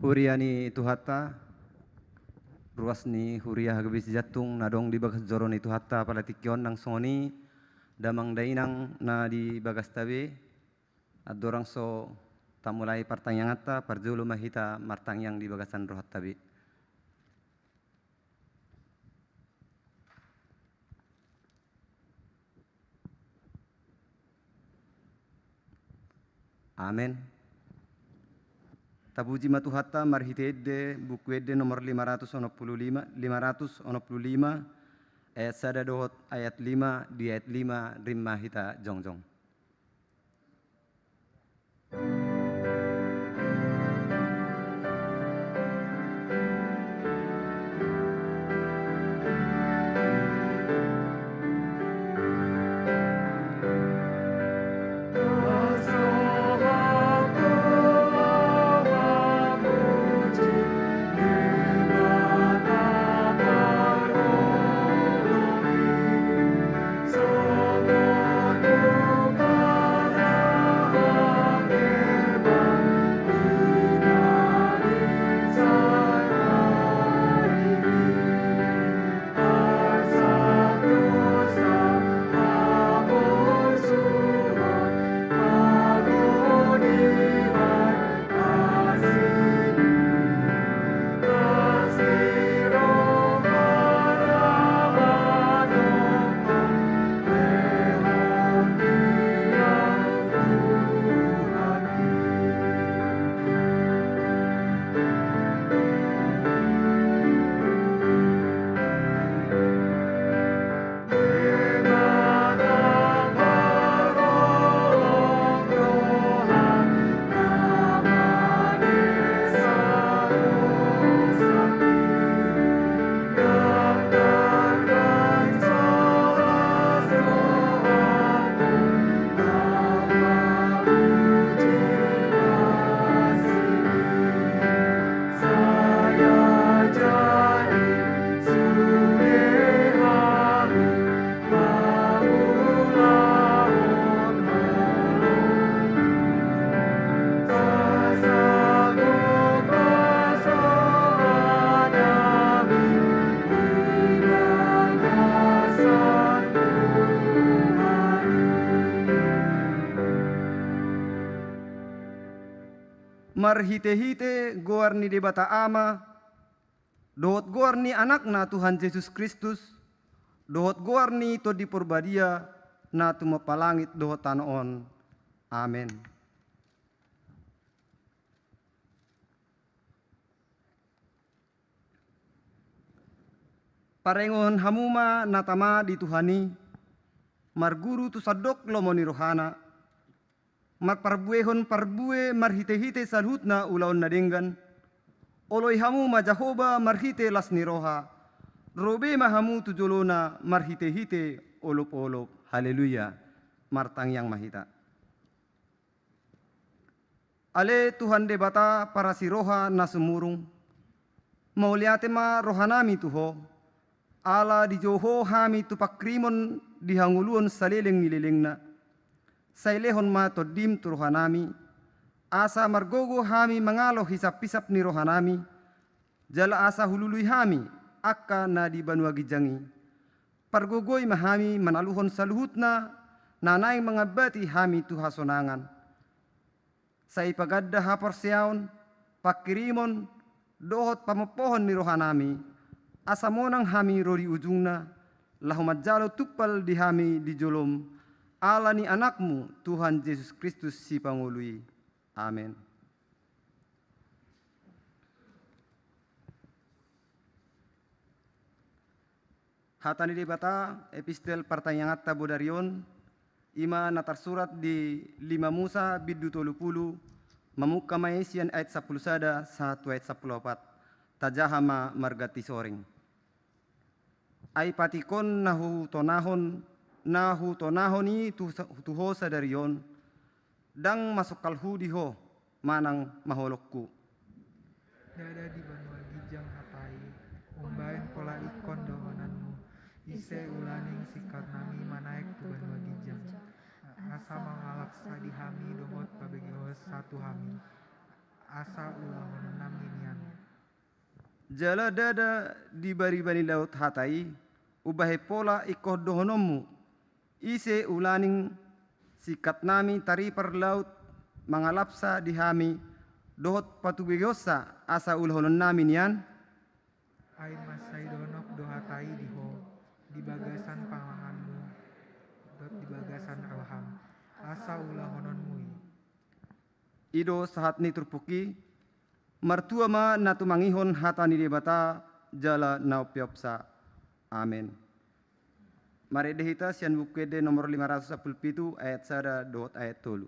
Huriani Tuhatta, ruas ni Huria Hagabis Jatung, nadong di bagas Zoron itu Hatta Palatikyon nang Sony, damang dainang na di bagas tabi, at dorang so tamulay partang atta, parjulu mahita martang yang di bagasan rohat tabi. Amin. Tabuji matuhatta marhitede buku ede nomor 565 ayat sada dohot ayat 5 di ayat 5 rimma hita jongjong. Marhite-hite goar ni debata ama, dohot goar ni anakna Tuhan Yesus Kristus, dohot goar ni to di purbadia na tumapalangit dohot tanoon. Amen. Parengon hamuma natama di Tuhani, marguru tu sadok lomoni rohana, marparbuehon parbue marhite-hite salhutna ulaon nadenggan, oloi hamu majahoba marhite lasni roha, robe mahamu tujolona marhite-hite olop-olop. Haleluya, martang yang mahita. Ale Tuhan debata para si roha nasumurung, mauliatema rohanami tuho, ala di joho hami tupakrimon dihanguluon saleleng nilelengna, sailehon ma todim tu rohanami, asa margogo hami mangalo hisap-hisap ni rohanami, jala asa hulului hami akka na di banua gijangi, pargogoi mahami manaluhon saluhutna, nanay mangabati hami tu hasonangan, sa ipagadda haporseaon, pakirimon, dohot pamopohon ni rohanami, asa monang hami rori ujungna, lahumajalo tupal di hami di jolom, ala ni anakmu Tuhan Yesus Kristus si pangului. Amin. Hatani debata epistel pertanyaan bodarion ima natar surat di 5 Musa bidu 30 mamuka maesian ayat 10 sada 1 ayat 14 tajahama margati soring. Ai patikon nahu tonahoni tuho sadarion dang masuk kalhu diho manang maholokku. Dada di banua gijang hapai, umbain pola ikon dawananmu, ise ulaning sikat nami manaik tu banua gijang. Asa mangalaksa di hami domot pabegos satu hami. asa ulah honon nami nian. Jala dada di bari-bari laut hatai, ubahe pola ikoh dohonomu. Ise ulaning sikat nami tari per laut mangalapsa dihami dohot patubegosa asa ulhonon nami nian. Ai masai donok dohatai diho di bagasan panganganmu dot di bagasan roham asa ulah honon mui. Ido sahat ni turpuki martua ma natu mangihon hatani debata jala naupiopsa. Amin. Mari dehita sian bukede nomor 517 ayat 1 dot ayat 3.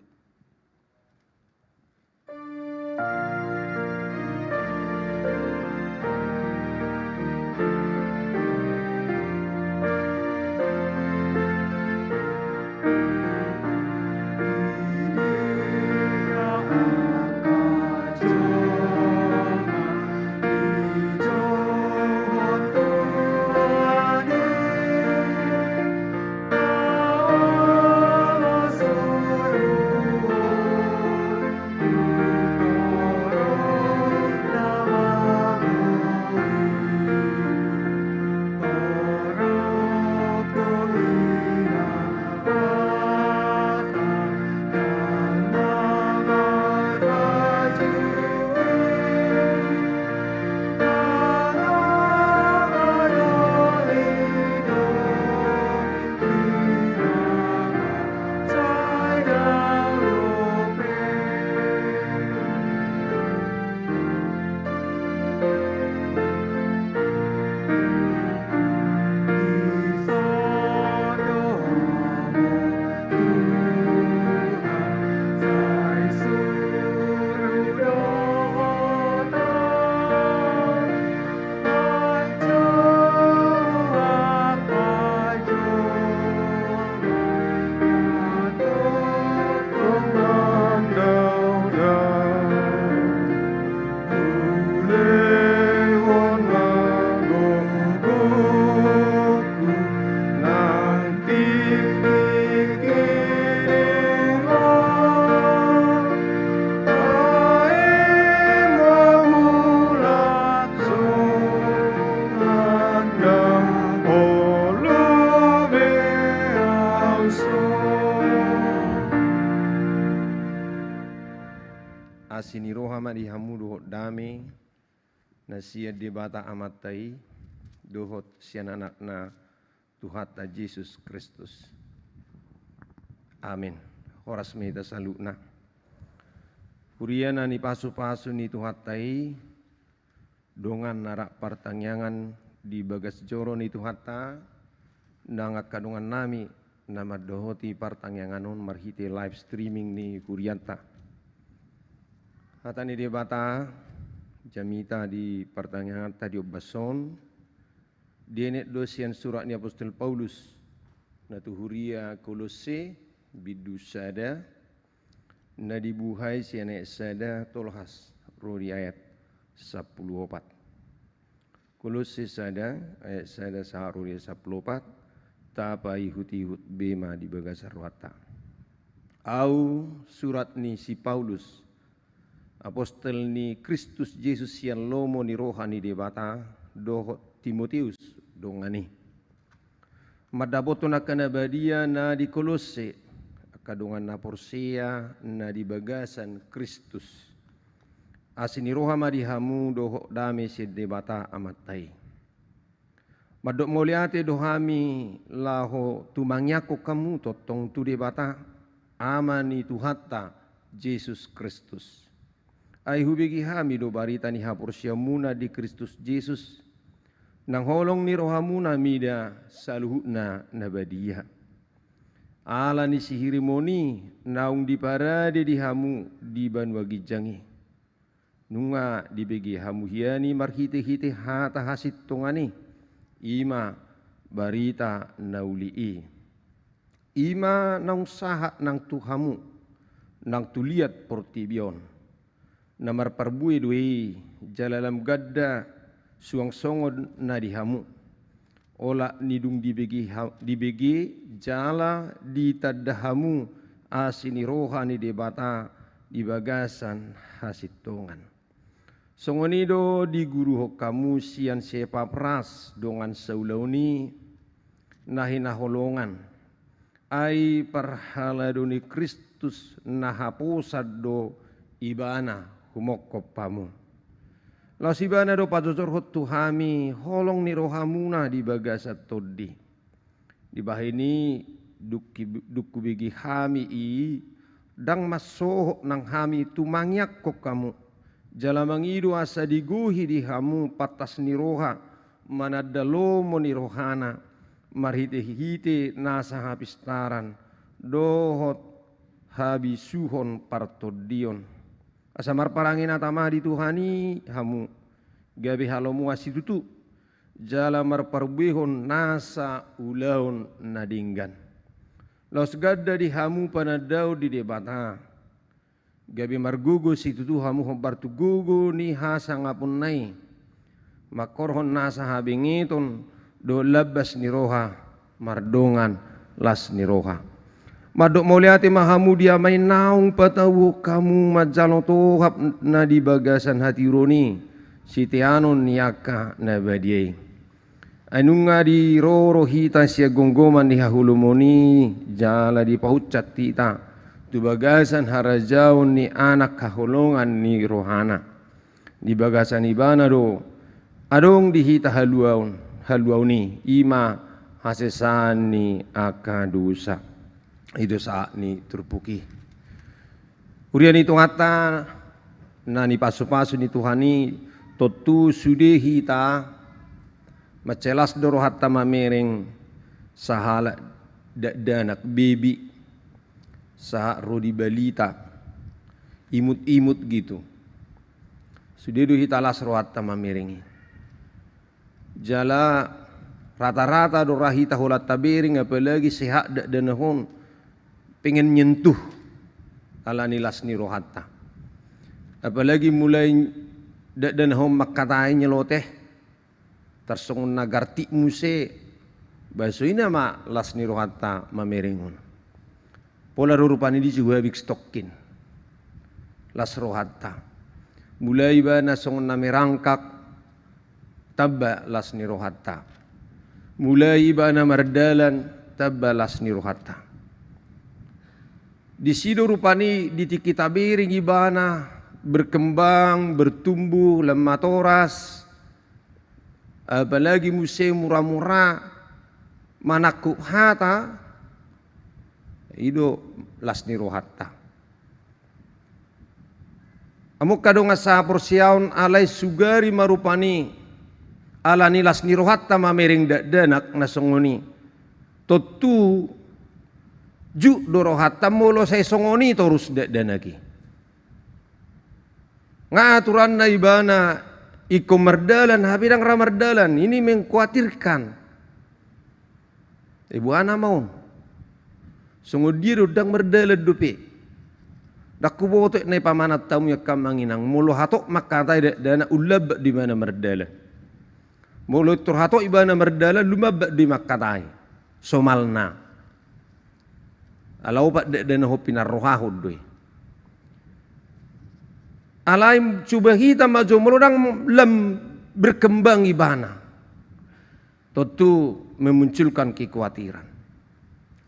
Asini rohama di hamu dohot dame nasia debata amatai dohot sian anakna Tuhata Yesus Kristus. Amin. Horas meta salutna. Kuriana ni pasu-pasu ni Tuhatai dongan narak partangyangan di bagas joro ni Tuhata nangak kadungan nami nama dohoti partangyanganon marhite live streaming ni Kurianta. Hatani debata jamita di pertanyaan tadi obason dienet dosian surat ni Apostol Paulus natuhuria Kolose bidusada nadibuhai siane sada tolhas rodi ayat 14. Kolose sada ayat sada saharuri 14 tapai hutihut bema di bagasar wata. Au surat ni si Paulus apostol ni Kristus Yesus yang lomo ni rohani debata dohot Timotius dongani. Madaboto na kanabadia na di Kolose kadongan na Porsea na di bagasan Kristus. Asini rohama di hamu dohot dame si debata amatai. Madok moliate dohami laho tumangyako kamu totong tu debata amani Tuhata Yesus Kristus. Ai hubigi hami do barita ni hapursia muna di Kristus Yesus nang holong ni rohamuna mida saluhutna nabadia. Ala ni sihirimoni naung di parade di hamu di banwagi jangi. Nunga di begi hamu hiani marhite-hite hata hasit tongani. Ima barita naulii. Ima naung sahat nang tuhamu nang tuliat portibion. Namar parbui dui jalalam gadda suang songod na dihamu. Ola nidung dibegi jala di tadahamu asini rohani debata di bagasan hasitongan. Songonido di guru hokamu sian sepa pras dongan saulauni nahina holongan ai parhala doni Kristus nahapusad do ibana humokkopamu. Laus ibana do pajojor hot tuhami holong ni rohamuna di bagasat todi. Di bahini dukku bigi hami i dang masoho nang hami tumangyak kok kamu. Jalamangidu asa diguhi di hamu patas niroha manadalomo nirohana marhite-hite nasa hapistaran dohot habisuhon partodion asamar parangin atama di Tuhani hamu gabe halomu asidutu jalamar parbehon nasa ulaun nadinggan los gadda di hamu panadau di debata gabi margugo situ tu hamu hobar tu gugo ni hasa ngapun nai makorhon nasa habingiton do labas ni roha mardongan las ni roha madok mauliati mahamu dia main naung patawu kamu majalo tohap na di bagasan hati roni sitianon niaka na badiai anunga di roro hita sia gonggoman di hahulumoni jala di pahucat tita tu bagasan harajaun ni anak kaholongan ni rohana di bagasan ibana do adong dihita haluauni ima hasesan ni akadusa itu saat ni terpuki urian itu ngata nani pasu-pasu ni Tuhani totu sudehi ta macelas doro hatta mamereng sahala danak bebi saha rodi balita imut-imut gitu sudedu hitalas rohatta mamerengi jala rata-rata do rahita holat tabering apalagi sehat dak danahon pengen nyentuh ala nilas ni rohatta apalagi mulai dak danahon makatai nyeloteh tersongon nagarti muse basuina ma las ni rohatta mamerengon pola rupani di juga big stokkin las rohatta mulai bana songon na merangkak tabba las ni rohatta mulai bana mardalan tabba las ni rohatta di sido rupani di tikitabiring ibana berkembang bertumbuh lemah toras apalagi musim murah-murah manakuk hata ido las ni rohatta amuk kadong asa porsiaun alai sugari marupani ala ni las ni rohatta mamereng danak nasongoni totu ju do rohatta molo sai songoni terus danaki ngaturan na ibana iko merdalan habidang ramardalan ini mengkhawatirkan ibu ana mau sungguh dia dang merdalat dupe dakku botek ne pamanat tamu yakam manginang mulu hatok makatai dana ulab di mana merdala mulu turhatok ibana merdala lumab di makatai somalna alau pak dana hopinar rohahud doi alaim coba kita maju meludang lem berkembang ibana tentu memunculkan kekhawatiran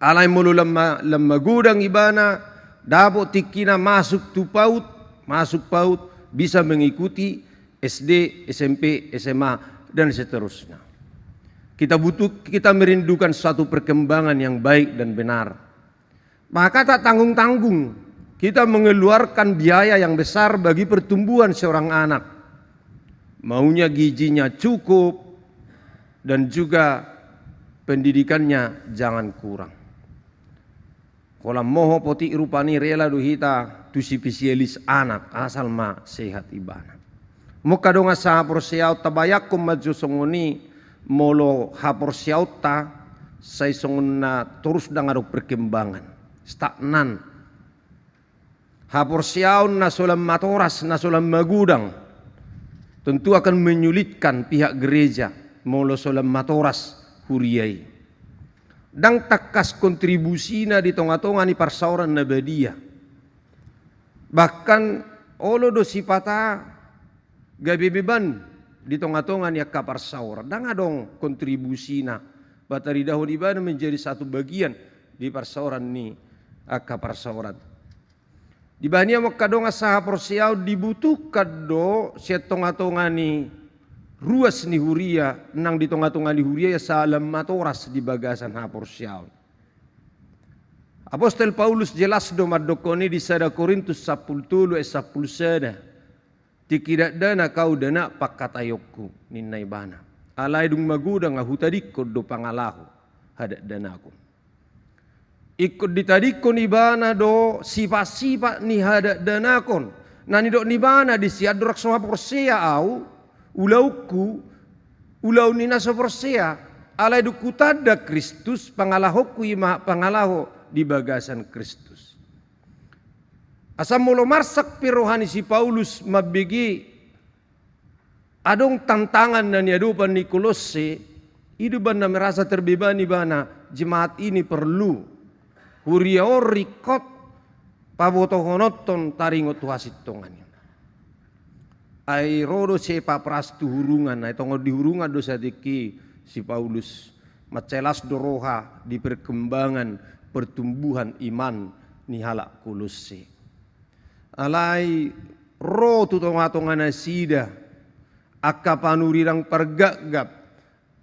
alai mulu lemma gudang ibana dapot tikina masuk paut bisa mengikuti SD, SMP, SMA dan seterusnya. Kita merindukan suatu perkembangan yang baik dan benar. Maka tak tanggung-tanggung kita mengeluarkan biaya yang besar bagi pertumbuhan seorang anak. Maunya gizinya cukup dan juga pendidikannya jangan kurang. Kalau moho poti rupani rela duhita tu spesialis anak asal ma sehat ibana. Muka donga sa porsiaut tabayak kum maju songoni molo ha porsiaut ta sai songona terus dangaro perkembangan stagnan. Ha porsiaut na solam matoras na solam magudang tentu akan menyulitkan pihak gereja molo solam matoras huriai. Dang takas kontribusina di tonga-tonga ni parsauran na badia. Bahkan olo do sipata gabe beban di tonga-tonga ni kapar saur. Danga dong kontribusina batari dahun ibana menjadi satu bagian di parsauran ni kapar sauran. Di bania makadonga saha porsiau dibutuhkan do sia tonga-tonga ni ruas ni huria nang di tonga-tonga ni huria ya salam matoras di bagasan ha porsiau. Apostol Paulus jelas do madokoni di sada Korintus 10 sada. Tikidak dana kau dana pakatayokku ninnai bana. Alai dung magudang ahutadikko do pangalahu hadat danaku. Ikut ditadikko ni bana do sipa-sipa ni hadat danakon. Nani do ni bana di siadrak soha persea au ulauku ulau nina so persea. Alai du kutada Kristus pangalahokku ima pangalaho di bagasan Kristus. Asam mulo marsak pirohani si Paulus mabigi adong tantangan na niadupan ni Kolose, iduban na merasa terbebani bana jemaat ini perlu huria rikot pabotohonoton taringot tuhasitongan. Ai rodo sepa prastu hurungan, ai tongo dihurungan dosa tiki si Paulus macelas doroha di perkembangan pertumbuhan iman ni halak Kolose. Alai ro tu tonga-tonga nasida aka panurirang pergagap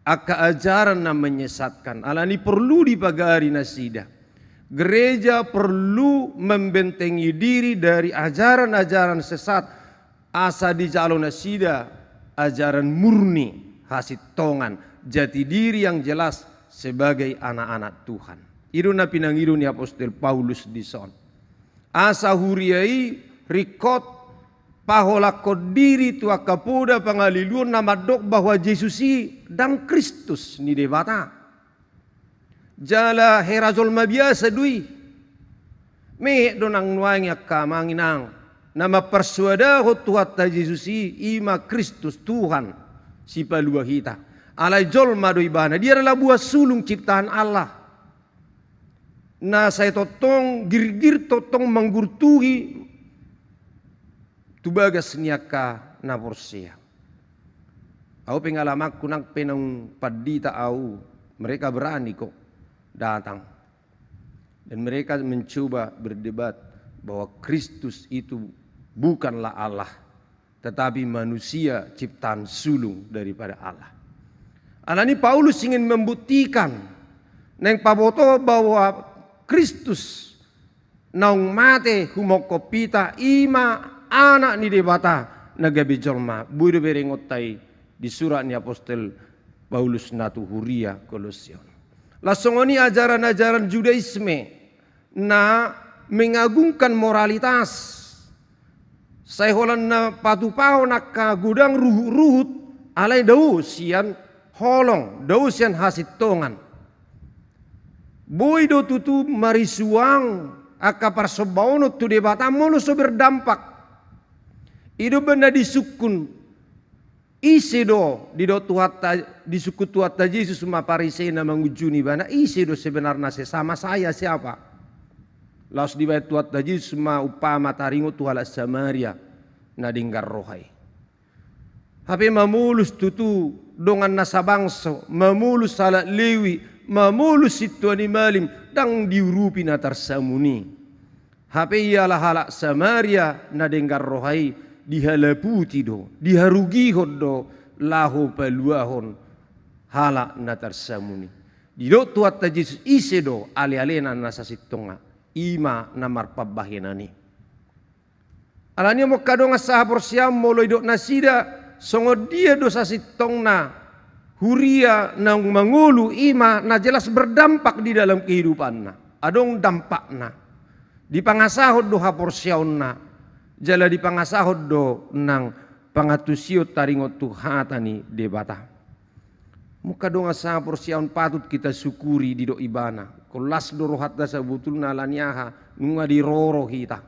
aka ajaran na menyesatkan. Alani perlu dipagari nasida. Gereja perlu membentengi diri dari ajaran-ajaran sesat asa di calon nasida ajaran murni hasitongan jati diri yang jelas sebagai anak-anak Tuhan. Iru na pinangiru ni Apostol Paulus di son. Asa huriai rikot pahola kodiri tua kapoda pangaliluan nama dok bahwa Yesusi dan Kristus ni debata. Jala herazol mabiasa dui. Mehek donang nuang yakka manginang. Nama persuadaho tuhatta Yesusi ima Kristus Tuhan si palua hita. Alai jol madoi bana. Dia adalah buah sulung ciptaan Allah. Nah saya totong girgir totong menggurtuhi tubagas niaka na porsia. Au pengalaman kunang penang padita au mereka berani kok datang dan mereka mencoba berdebat bahwa Kristus itu bukanlah Allah tetapi manusia ciptaan sulung daripada Allah. Alani Paulus ingin membuktikan neng paboto bahwa Kristus naung mate humokopita ima anak ni debata nagabi jolma budu berengotai di surat ni Apostol Paulus natu huria Kolosion. Lasongoni ajaran-ajaran Judaisme na mengagungkan moralitas. Saya holan na patupao nak gudang ruhut alai dausian holong dausian hasitongan. Boy do tutu marisuang aka parsobaono tu debata mono so berdampak. Ido benda disukun isi do di do tuhatta disukut tuhatta Yesus ma parisena mengujuni bana isi do sebenarnya sesama saya siapa. Laos di bait tuhatta Yesus ma upama taringo tuhala Samaria na dinggar rohai. Hape mamulus tutu dongan nasabangso mamulus salat lewi mamulus situani malim dang diurupi na tarsamuni. Hape ialah halak Samaria na denggar rohai dihalaputi do, diharugi do lahu paluahon halak na tarsamuni. Didot tuat ta Yesus ise do ale-alena na sasitonga ima na marpabahenani. Alanya mo kadonga saha porsiam molo idok nasida songo dia do sasitong na huria nang mangulu ima na jelas berdampak di dalam kehidupanna. Adong dampakna. Di pangasahod do haporsiaonna. Jala di pangasahod do nang pangatusiot taringot tuhatani debata. Muka dong asa porsiaon patut kita syukuri di do ibana. Kolas do rohatta sabutulna laniaha nunga di roro kita.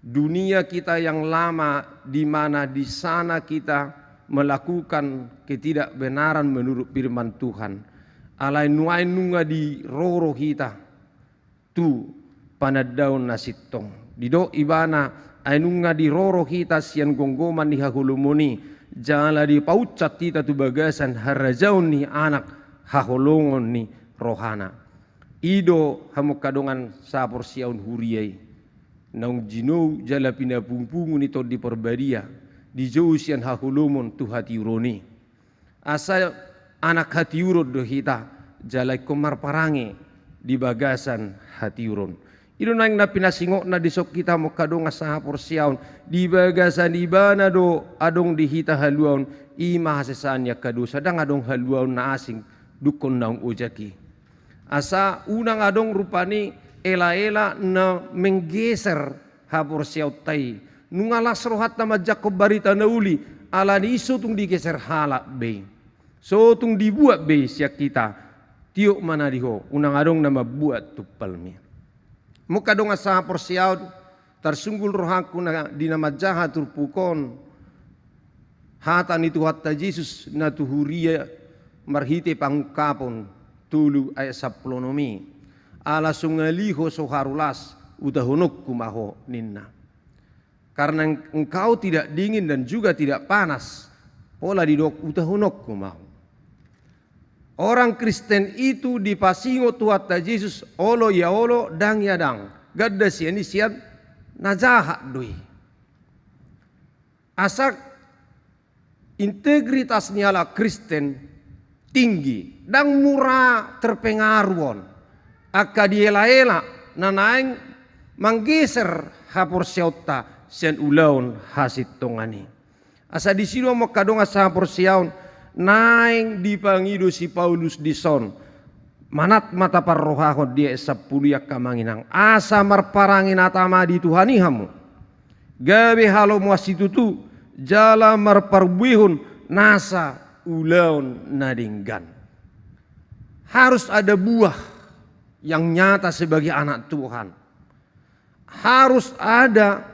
Dunia kita yang lama di mana di sana kita melakukan ketidakbenaran menurut firman Tuhan. Alai nuai nunga di roro kita tu panadaun nasitong Dido ibana ainunga di roro kita sian gonggoman di hahulumuni jala di paucat kita tu bagasan harajaun ni anak haholongon ni rohana. Ido hamuk kadongan sapor siaun huriyai naung jinou jala pindah pungpungu ni to di perbadia di jauh sian hahulumon tu hati uroni. Asa anak hati urut do kita jalai komar parange di bagasan hati uron. Ido naing na pinasingok na disok kita mo kadong asaha porsiaon di bagasan ibana do adong di hita haluaon ima hasesaan ya kadu sadang adong haluaon na asing dukon naung ujaki. Asa unang adong rupani ela-ela na menggeser haporsiaw tay. Nungalas rohat na majakob barita na uli ala ni iso tung digeser halak be. So tung dibuat be siya kita tiok mana diho unang adong na mabuat tupalmi. Muka dong asa porsiaw tersunggul rohaku na dinamajaha turpukon hatan itu hatta Jesus na tuhuria marhite pangkapon tulu ay saplonomi ala sungaliho soharulas udahunok kumaho ninna. Karena engkau tidak dingin dan juga tidak panas pola didok udahunok kumaho. Orang Kristen itu dipasingo tuhatta Yesus olo ya olo dang ya dang gadda sian isian najahat doi. Asak integritasnya lah Kristen tinggi dan murah terpengaruhon akka diela-ela nanaing manggeser hapor siauta sian ulaun hasit tongani. Asa di sini mo kadong asa hapor siaun naing dipangido si Paulus di son manat mata parrohahon dia sapuluyak kamanginang asa marparangin atama di Tuhanihamu gawe halo muasitutu jala marparbuihun nasa ulaun nadinggan. Harus ada buah yang nyata sebagai anak Tuhan. Harus ada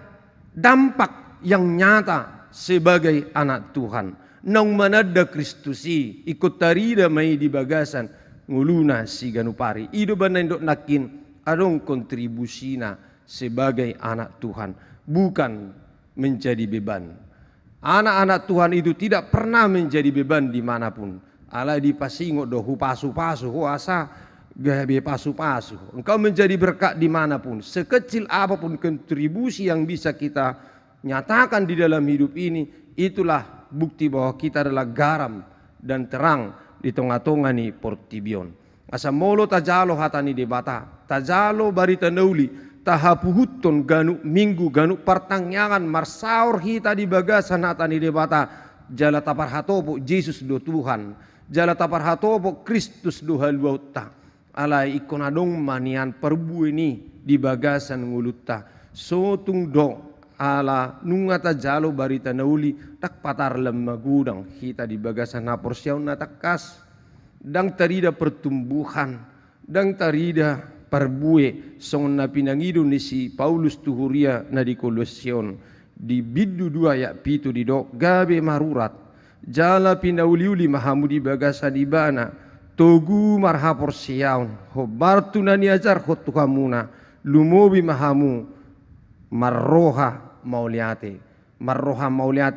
dampak yang nyata sebagai anak Tuhan. Nang manada Kristusi ikut tarida mai di bagasan nguluna si ganupari. Ido banendok nakin adong kontribusina sebagai anak Tuhan. Bukan menjadi beban. Anak-anak Tuhan itu tidak pernah menjadi beban dimanapun. Ala dipasingo dohu pasu-pasu asa gabe pasu-pasu. Engkau menjadi berkat dimanapun. Sekecil apapun kontribusi yang bisa kita nyatakan di dalam hidup ini, itulah bukti bahwa kita adalah garam dan terang di tengah-tengah ni portibion. Asa molo tajalo hatani debata, tajalo barita nauli, tahapuhuton ganu minggu ganu pertangyangan marsaur hita di bagasan hatani debata, jala tapar hatopo Yesus do Tuhan, jala tapar hatopo Kristus do haluauta. Alai ikonadong manian perbu ini di bagasan ngulutta, sotung do ala nungata jalo barita nauli tak patar lemagudang hita di bagasan napor siyaw na takas dang tarida pertumbuhan dang tarida parbue song na pinangido ni si Paulus tuhuria na di Kolosyon di biddu 2 ayat 7 di dok gabe marurat jala pinauliuli mahamu di bagasan ibana togu marhapor siyaw hobartu na niajar hotukamuna lumobi mahamu marroha mauliate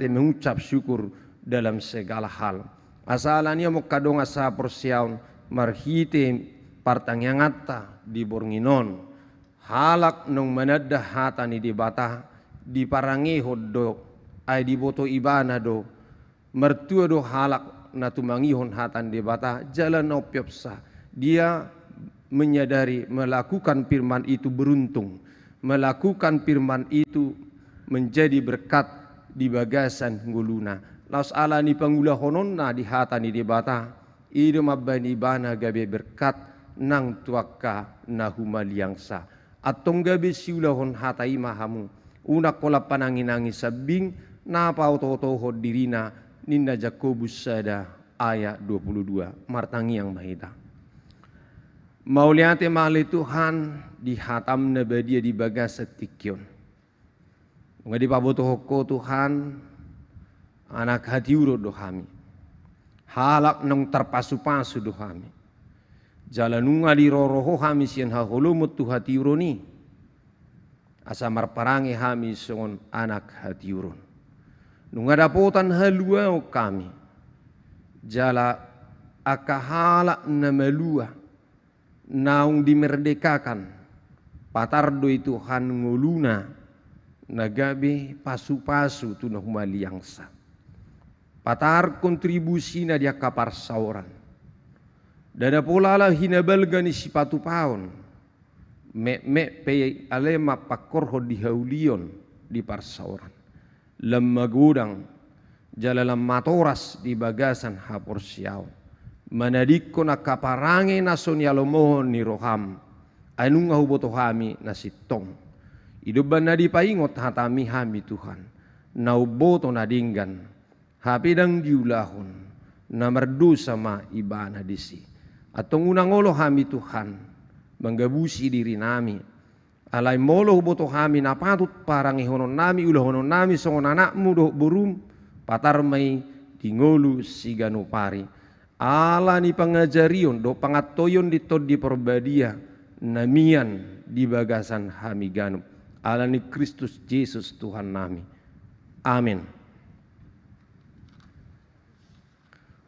mengucap syukur dalam segala hal. Asalanya mo kadong asa porsiaun marhite partangyangatta di bornginon halak nung manadda hatani di bata di parangeho do ay di boto ibana do mertua do halak na tumangihon hatan di bata jalan opiopsa dia menyadari melakukan firman itu beruntung, melakukan firman itu menjadi berkat di bagasan nguluna. Laos ala ni pangula hononna di hata ni debata ido mabani bana gabe berkat nang tuaka na humaliangsa. Atong gabe siulahon hata imahamu una kola pananginangi sabing na pautotoho dirina ninna Jakobus sada ayat 22 martangi yang mahita. Mauliate mali Tuhan dihatam na badia di bagas setikyon. Ngadi pabotohoko Tuhan anak hati uro dohami. Halak nang terpasu-pasu dohami. Jalanunga di roroho hami sian haholomot tu hati uroni. asa marparangi hami songon anak hatiurun. Nungadapotan haluau kami, jala akahala na malua, naung dimerdekakan, patardo Tuhan nguluna, nagabe pasu-pasu tunah maliangsa. Patar kontribusi na dia kapar sauran. Dada polala hinabalga ni sipatu paon. Me pe alema pakorho di haulion di parsauran. Lemma gudang jalalam matoras di bagasan hapor siaw. Manadikko na kaparange na sonyalomohon ni roham. Anung ahuboto hami na sitong. Iduban na di paingot hatami hami Tuhan. Nauboto na dinggan. Hapidang diulahon. Na merdu sama ibana disi. Atong unangolo hami Tuhan. Manggabusi diri nami. Alay molo huboto hami na patut parang ihonon nami ulahonon nami songon anakmu do burum patar may tingolu sigano pari. Ala ni pangajarion do pangatoyon dito di perbadia namian di bagasan hami ganum. Ala ni Kristus Yesus Tuhan nami. Amin.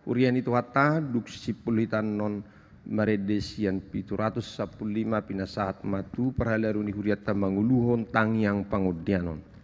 Urian itu hata duk sipulitan non maredesian 715 pinasahat matu perhalaruni huriata manguluhon tangyang pangudyanon.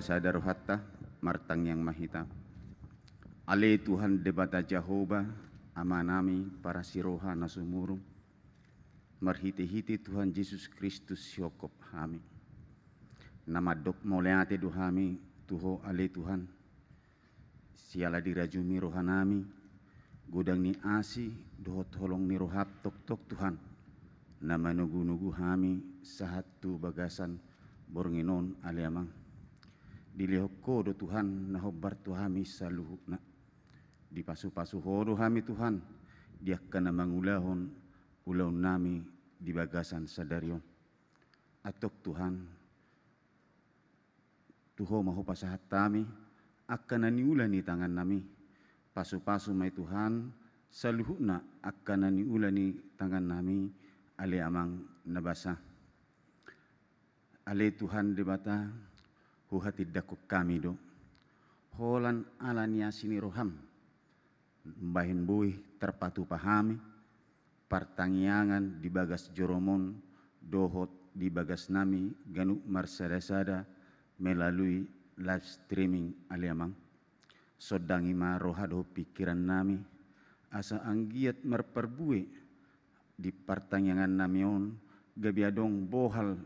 Sadar hatta martang yang mahita. Ale Tuhan debata Jehovah amanami para siroha nasumurum. Marhiti-hiti Tuhan Yesus Kristus syokop hami. Nama dok moleate duhami tuho ale Tuhan. Siala dirajumi rohanami. Gudang ni asi dohot holong ni rohap tok-tok Tuhan. Nama nugu-nugu hami sahatu bagasan bornginon ale amang. Dilihoko do Tuhan nahobar tuhami saluhukna. Di pasu-pasu hodo hami Tuhan. Dia kana mangulahon ulaw nami di bagasan sadarion. Atok Tuhan. Tuho maho pasahat tami. Akan naniulani tangan nami. Pasu-pasu may Tuhan. Saluhukna akan naniulani tangan nami. Ale amang nabasa. Ale Tuhan debata. Huhati dakuk kami do. Holan alania sini roham. Mbahin buih terpatu pahami. Pertangyangan di bagas joromon. Dohot di bagas nami. Ganuk marsadasada. Melalui live streaming aliamang. Sodangi ma rohado pikiran nami. Asa anggiat merperbui. di pertanyaan namion gabi adong bohal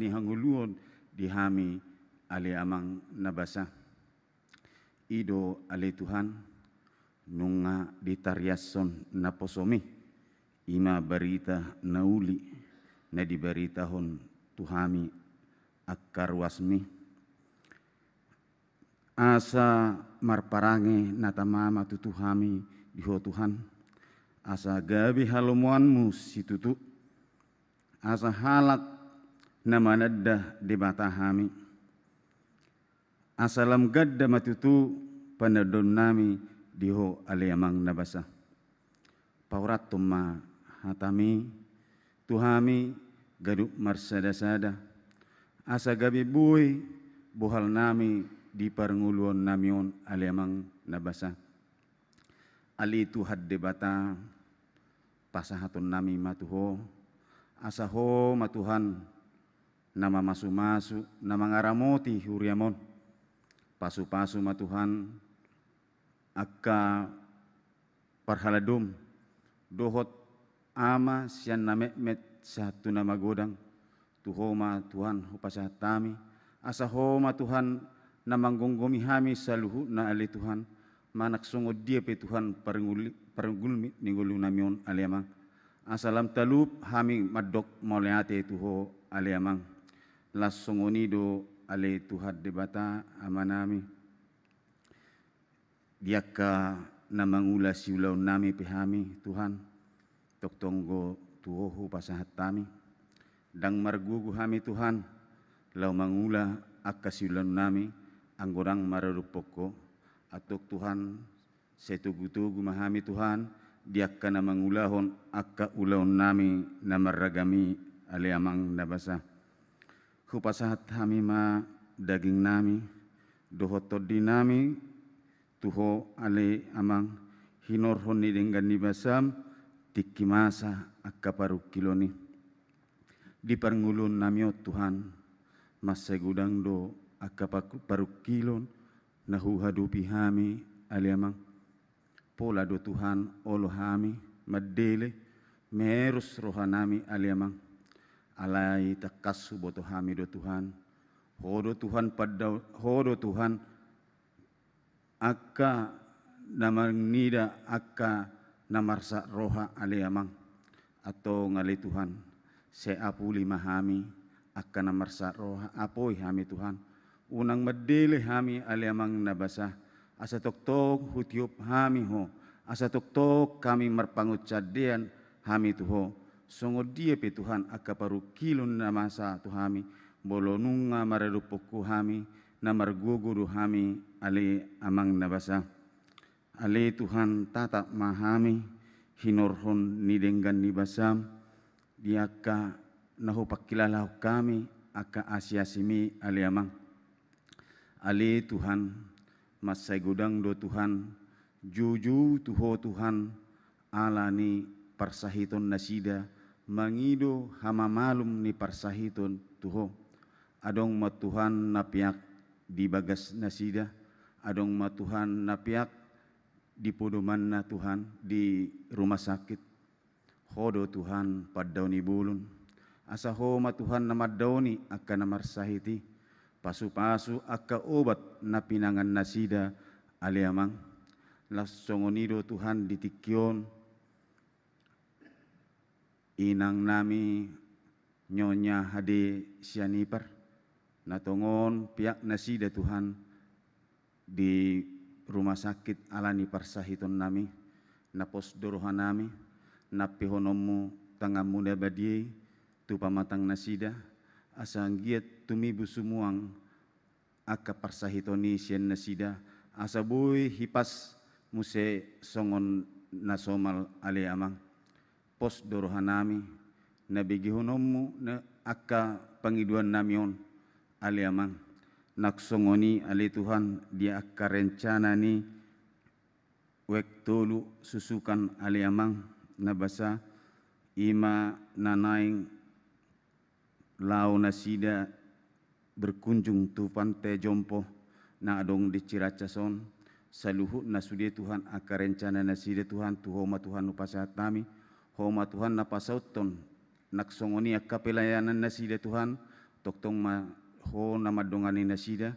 ni hanguluon di hami ali amang nabasa ido ali Tuhan nunga ditariason na posomi ima barita nauli na dibaritahon tuhami akarwasmi asa marparange natamama tutuhami diho Tuhan asa gabi halomuanmu situtu asa halak na manadda di batahami asalam gadda matutu panadon nami diho aliamang nabasa paurat tumma hatami tuhami gaduk marsada-sada asa gabi buih bohal nami di parnguluan namion aliamang nabasa ali tuhad debata pasahaton nami matuho asa ho matuhan nama masu-masu nama ngaramoti huriamon pasu-pasu matuhan akka parhaladum dohot ama sian namet satu nama godang tuhoma Tuhan hupasahat tami asa homa Tuhan namanggonggomi hami saluhu na ali Tuhan manak sungod dia pe Tuhan pargulmi ninggulu namion aliamang asalam talup hami madok moleate tuho aliamang lasongonido ale Tuhan debata amanami diaka namangula siulau nami pihami Tuhan tok tonggo tuhohu pasahat tami dang margugu hami Tuhan lau mangula akka siulau nami anggorang mararupoko atok Tuhan setugu-tugu mahami Tuhan diaka namangulahon akka ulaun nami namaragami aliamang nabasa hupasahat hami ma daging nami dohotod di nami tuho ale amang hinorhon ni dengan nibasam tikimasa akka parukiloni di parngulun namiot Tuhan masa gudang do akka parukilon nahu hadupi hami ale amang pola do Tuhan olo hami madele merus rohanami ale amang alai takasu boto hami do Tuhan hodo Tuhan pada hodo Tuhan akka namangnida akka namarsa roha aliamang atau ngali Tuhan seapuli mahami akka namarsa roha apoi hami Tuhan unang madele hami aliamang nabasa asa tok hutiup hami ho asa tok kami marpangucadian hami tuho sungod dia pe Tuhan akka parukilon namasa tuhami bolonunga mararupoku hami namarguguru hami ali amang nabasa ali Tuhan tata mahami hinorhon nidenggan nibasam diaka nahu pakilalau kami aka asiasimi ali amang ali Tuhan masai gudang do Tuhan juju tuho Tuhan alani parsahiton nasida mangido hama malum ni parsahiton tuho adong matuhan napiak di bagas nasida adong matuhan napiak di podoman na Tuhan di rumah sakit hodo Tuhan paddauni bulun asa ho matuhan namaddauni akka namarsahiti pasu-pasu akka obat na pinangan nasida aliamang lasongonido Tuhan ditikyon inang nami nyonya hade sianipar natongon pihak nasida Tuhan di rumah sakit alani parsahiton nami napos dorohan nami napihonomu tangga muda badie tu pamatang nasida asang giat tumibu sumuang akka parsahitoni sien nasida asa boy hipas muse songon nasomal ale amang pos dorohan nami nabigihonomu na akka pangiduan namion ali amang naksongoni ali Tuhan dia akka rencana ni wek tolu susukan ali amang nabasa ima nanaing lau nasida berkunjung tu pantai jompo na adong di Ciracason saluhut na sudi Tuhan akka rencana nasida Tuhan tuhoma Tuhan upasahat nami Homa Tuhan napasauton naksongoni akka pelayanan nasida Tuhan toktong ma ho nama dongani nasida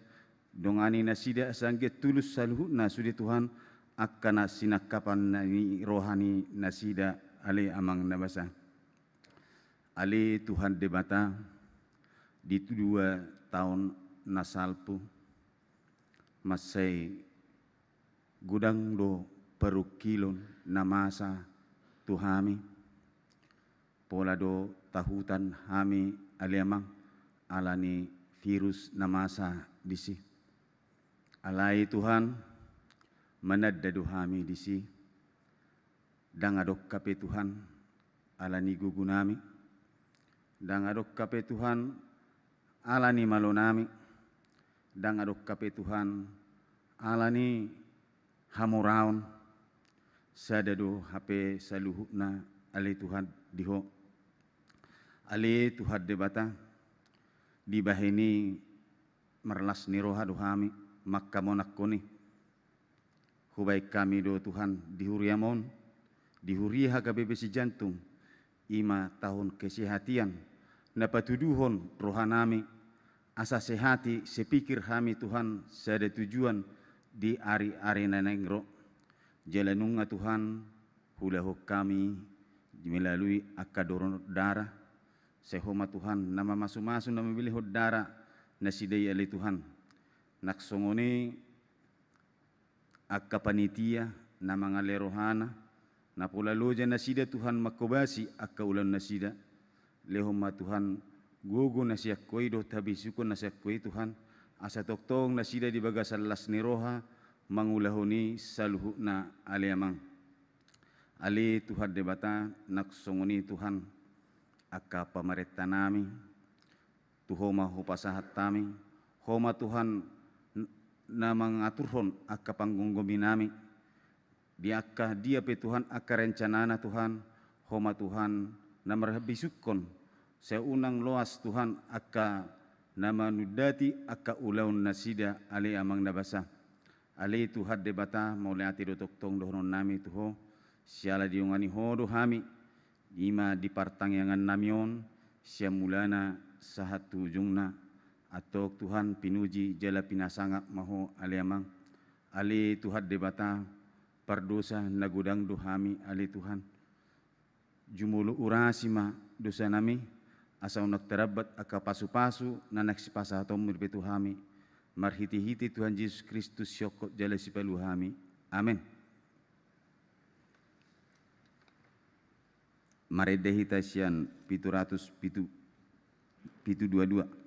sangge tulus saluhu na sudi Tuhan akkana sinakapan nani rohani nasida ale amang nabasa ale Tuhan debata di 2 tahun nasalpu masai gudang do perukilon namasa Tuhami pola do tahutan hami aliamang alani virus namasa disi alai Tuhan manadadu hami disi dangadok kape Tuhan alani gugunami dangadok kape Tuhan alani malonami dangadok kape Tuhan alani hamoraon sadado hape saluhukna ale Tuhan diho ale Tuhan debata di bahini merlas niroha dohami makka monakoni hubai kami do Tuhan dihuriamon dihuriha kabebesi jantung ima tahun kesehatian napatuduhon rohanami asa sehati sepikir hami Tuhan sada tujuan di ari-ari nanengro jalanunga Tuhan hulahok kami melalui akadoron darah sehoma Tuhan nama masu-masu nama bilih darah nasidai ali Tuhan naksongoni akka panitia nama ngalerohana napula loja nasida Tuhan makobasi akka ulan nasida lehoma Tuhan gugu nasiak koi do tabi sukun nasiak koi Tuhan asa toktong nasida di bagasal las niroha mangulahoni saluhuna aliamang ali Tuhan debata naksongoni Tuhan akka pamaretta nami tuhoma hupasahat tami homa Tuhan na mangaturhon akka panggunggomi nami di akka dia pe Tuhan akka rencanana Tuhan homa Tuhan na marhabisukon seunang loas Tuhan akka nama nudati akka ulaun nasida ali amang nabasa ali Tuhan debata mauleati do toktong dohon nami tuho siala diungani hodo hami ima di partangyangan namion siamulana sahat tujungna atau Tuhan pinuji jala pinasanga maho aliamang ali Tuhan debata pardosa nagudang dohami ali Tuhan jumulu urasima dosa nami asa unak terabat aka pasu-pasu nanak sipasa atom mirbetu hami marhiti-hiti Tuhan Yesus Kristus syokot jala sipalu hami amin. Maredehi tasian 722 Tuhan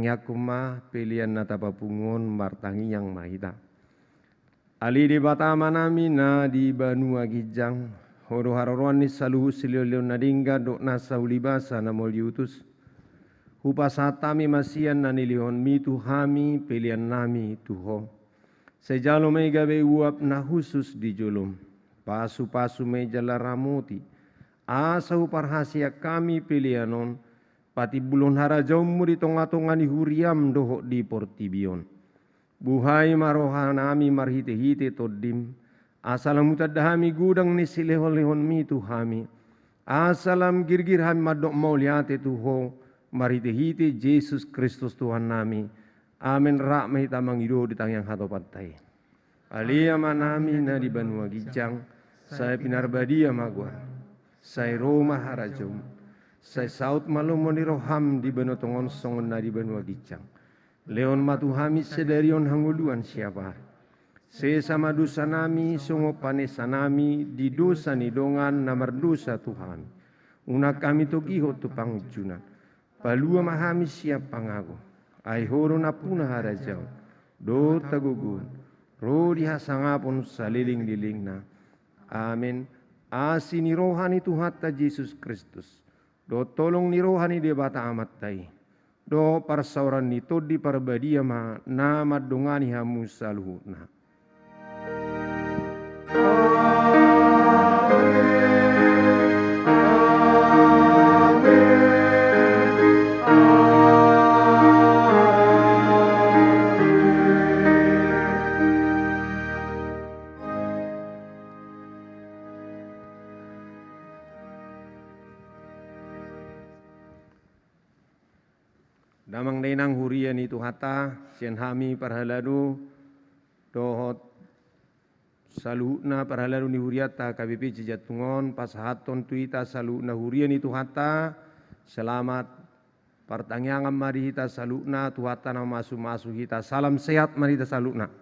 martangi akuma pilihan nata papungon martangi yang mahita. Ali di bata manami na di Banua Gijang horo haroruan ni saluhu silio nadingga dok nasa ulibasa na moliutus. Hupasatami masian na nilihon mitu hami pilihan nami tuho. Sejalo may gabe uap na husus di julum. Pasu-pasu may jalaramuti. Asa uparhasia kami pilihanon. Pati bulon harajau muri tonga-tonga ni huriam doho di portibion. Buhay marohanami marhite-hite todim. Asalam utadahami gudang ni silehon-lehon mitu hami. Asalam girgir hami madok mauliate tuho. Marhite-hite Yesus Kristus Tuhan nami. Amin rak mahita mangido di tangyang hatopatai. Alia manami na di Banua Gijang. Saya pinarbadia magwa. Saya Roma harajau. Saya saut malumon di roham di benotongon songon na di Banua Gijang. Leon matuhami sedarion hanguluan siapa. Sesama dosa nami songo panesa nami di dosa ni dongan namar dosa Tuhan. Unak kami togiho tu pangujunan. Palua mahami siap pangago. Ai horo na puna harajau. Do tagugun. Ro dihasangapon saliling-liling na. Amin. Asini rohani Tuhan ta Yesus Kristus. Do tolong ni rohani dia bata amat tai. Do parsauran ni todi parbadia ma nama dongani hamu saluhuna. Damang denang hurian itu hata sian hami parhaladu dohot saluhna parhaladu ni huriata KBP Cijatungon pasahaton tuita saluhna hurian itu hata selamat pertanyaan mari hita saluhna tuhata nama masu hita salam sehat mari hita saluhna.